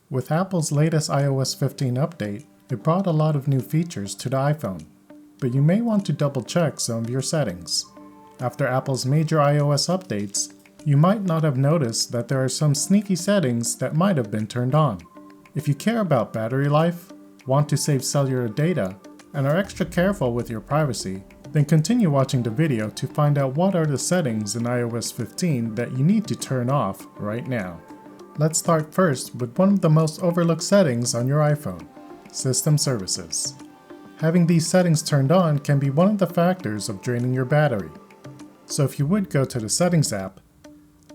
With Apple's latest iOS 15 update, it brought a lot of new features to the iPhone, but you may want to double check some of your settings. After Apple's major iOS updates, you might not have noticed that there are some sneaky settings that might have been turned on. If you care about battery life, want to save cellular data, and are extra careful with your privacy, then continue watching the video to find out what are the settings in iOS 15 that you need to turn off right now. Let's start first with one of the most overlooked settings on your iPhone, System Services. Having these settings turned on can be one of the factors of draining your battery. So if you would go to the Settings app,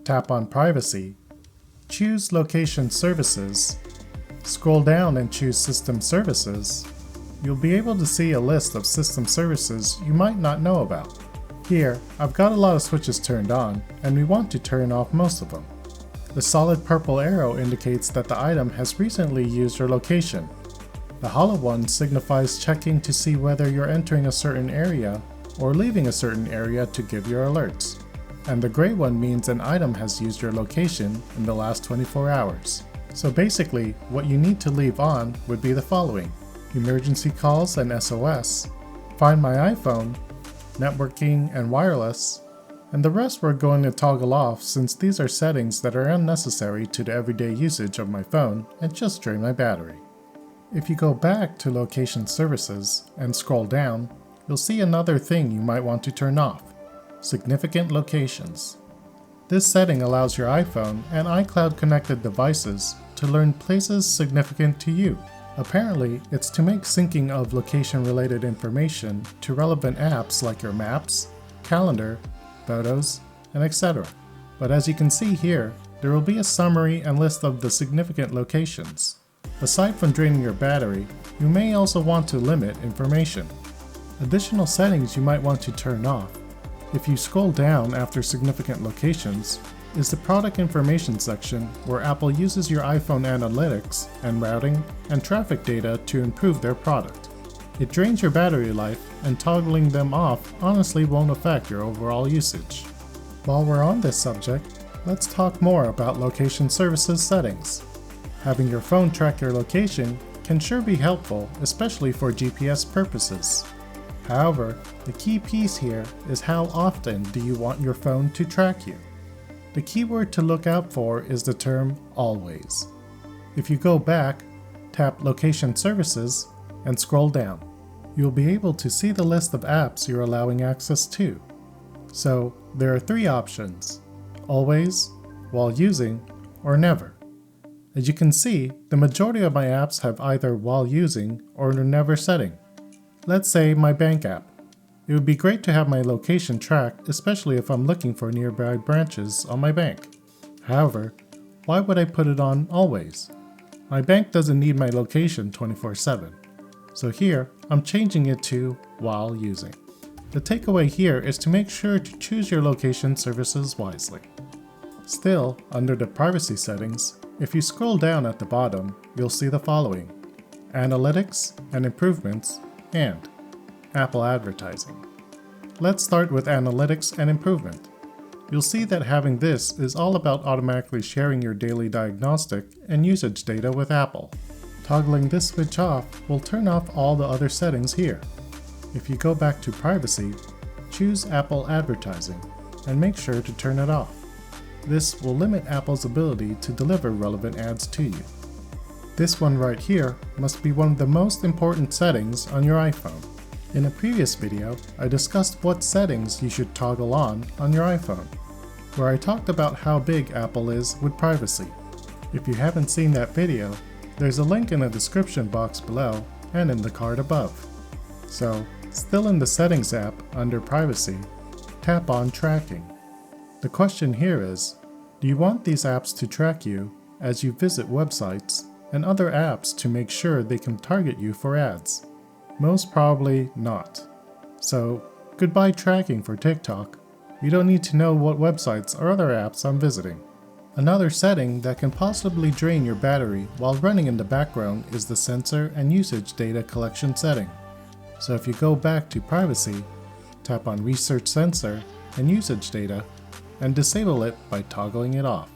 tap on Privacy, choose Location Services, scroll down and choose System Services, you'll be able to see a list of system services you might not know about. Here, I've got a lot of switches turned on, and we want to turn off most of them. The solid purple arrow indicates that the item has recently used your location. The hollow one signifies checking to see whether you're entering a certain area or leaving a certain area to give your alerts. And the gray one means an item has used your location in the last 24 hours. So basically, what you need to leave on would be the following: emergency calls and SOS, Find My iPhone, networking and wireless, and the rest we're going to toggle off since these are settings that are unnecessary to the everyday usage of my phone and just drain my battery. If you go back to Location Services and scroll down, you'll see another thing you might want to turn off: Significant Locations. This setting allows your iPhone and iCloud connected devices to learn places significant to you. Apparently, it's to make syncing of location-related information to relevant apps like your Maps, Calendar, Photos, and etc. But as you can see here, there will be a summary and list of the significant locations. Aside from draining your battery, you may also want to limit information. Additional settings you might want to turn off, if you scroll down after significant locations, is the product information section where Apple uses your iPhone analytics and routing and traffic data to improve their product. It drains your battery life, and toggling them off honestly won't affect your overall usage. While we're on this subject, let's talk more about Location Services settings. Having your phone track your location can sure be helpful, especially for GPS purposes. However, the key piece here is how often do you want your phone to track you? The keyword to look out for is the term always. If you go back, tap Location Services, and scroll down, you'll be able to see the list of apps you're allowing access to. So there are three options: always, while using, or never. As you can see, the majority of my apps have either while using or never setting. Let's say my bank app. It would be great to have my location tracked, especially if I'm looking for nearby branches on my bank. However, why would I put it on always? My bank doesn't need my location 24/7. So here, I'm changing it to while using. The takeaway here is to make sure to choose your location services wisely. Still, under the privacy settings, if you scroll down at the bottom, you'll see the following: Analytics and Improvements, and Apple Advertising. Let's start with Analytics and Improvement. You'll see that having this is all about automatically sharing your daily diagnostic and usage data with Apple. Toggling this switch off will turn off all the other settings here. If you go back to Privacy, choose Apple Advertising and make sure to turn it off. This will limit Apple's ability to deliver relevant ads to you. This one right here must be one of the most important settings on your iPhone. In a previous video, I discussed what settings you should toggle on your iPhone, where I talked about how big Apple is with privacy. If you haven't seen that video, there's a link in the description box below and in the card above. So, still in the Settings app under Privacy, tap on Tracking. The question here is, do you want these apps to track you as you visit websites and other apps to make sure they can target you for ads? Most probably not. So, goodbye tracking for TikTok. You don't need to know what websites or other apps I'm visiting. Another setting that can possibly drain your battery while running in the background is the Sensor and Usage Data Collection setting. So if you go back to Privacy, tap on Research Sensor and Usage Data, and disable it by toggling it off.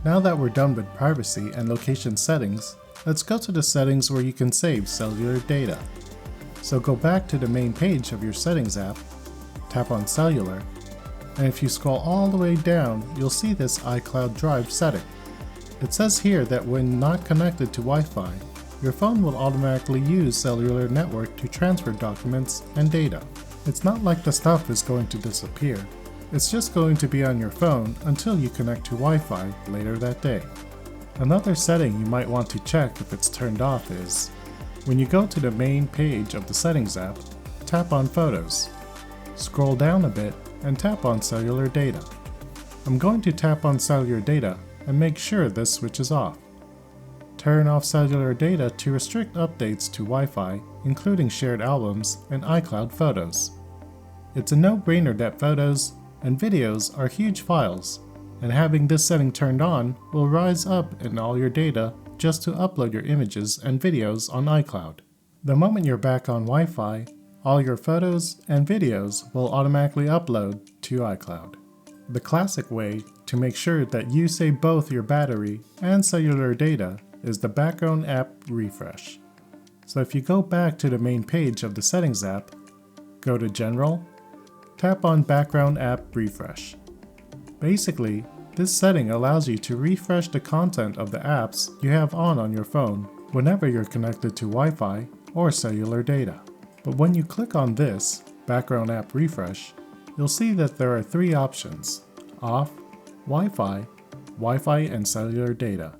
Now that we're done with privacy and location settings, let's go to the settings where you can save cellular data. So go back to the main page of your settings app, tap on Cellular, and if you scroll all the way down, you'll see this iCloud Drive setting. It says here that when not connected to Wi-Fi, your phone will automatically use cellular network to transfer documents and data. It's not like the stuff is going to disappear. It's just going to be on your phone until you connect to Wi-Fi later that day. Another setting you might want to check if it's turned off is, when you go to the main page of the Settings app, tap on Photos. Scroll down a bit and tap on Cellular Data. I'm going to tap on Cellular Data and make sure this switches off. Turn off cellular data to restrict updates to Wi-Fi, including shared albums and iCloud photos. It's a no-brainer that photos and videos are huge files, and having this setting turned on will rise up in all your data just to upload your images and videos on iCloud. The moment you're back on Wi-Fi, all your photos and videos will automatically upload to iCloud. The classic way to make sure that you save both your battery and cellular data is the background app refresh. So if you go back to the main page of the Settings app, go to General, tap on Background App Refresh. Basically, this setting allows you to refresh the content of the apps you have on your phone whenever you're connected to Wi-Fi or cellular data. But when you click on this, Background App Refresh, you'll see that there are three options: Off, Wi-Fi, Wi-Fi and cellular data.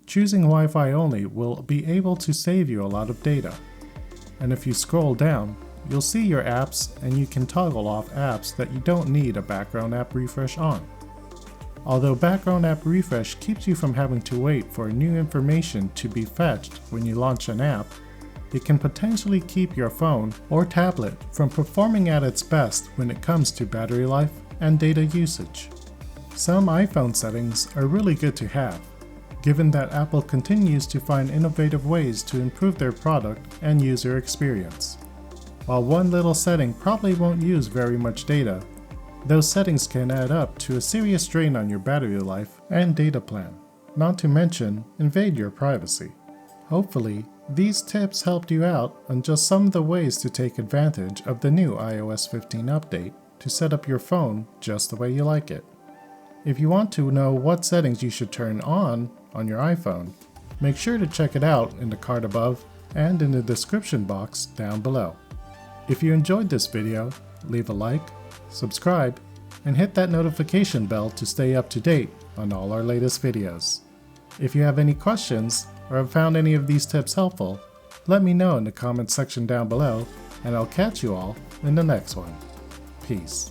Choosing Wi-Fi only will be able to save you a lot of data. And if you scroll down, you'll see your apps and you can toggle off apps that you don't need a background app refresh on. Although background app refresh keeps you from having to wait for new information to be fetched when you launch an app, it can potentially keep your phone or tablet from performing at its best when it comes to battery life and data usage. Some iPhone settings are really good to have, given that Apple continues to find innovative ways to improve their product and user experience. While one little setting probably won't use very much data, those settings can add up to a serious strain on your battery life and data plan, not to mention invade your privacy. Hopefully, these tips helped you out on just some of the ways to take advantage of the new iOS 15 update to set up your phone just the way you like it. If you want to know what settings you should turn on your iPhone, make sure to check it out in the card above and in the description box down below. If you enjoyed this video, leave a like, subscribe, and hit that notification bell to stay up to date on all our latest videos. If you have any questions or have found any of these tips helpful, let me know in the comments section down below, and I'll catch you all in the next one. Peace.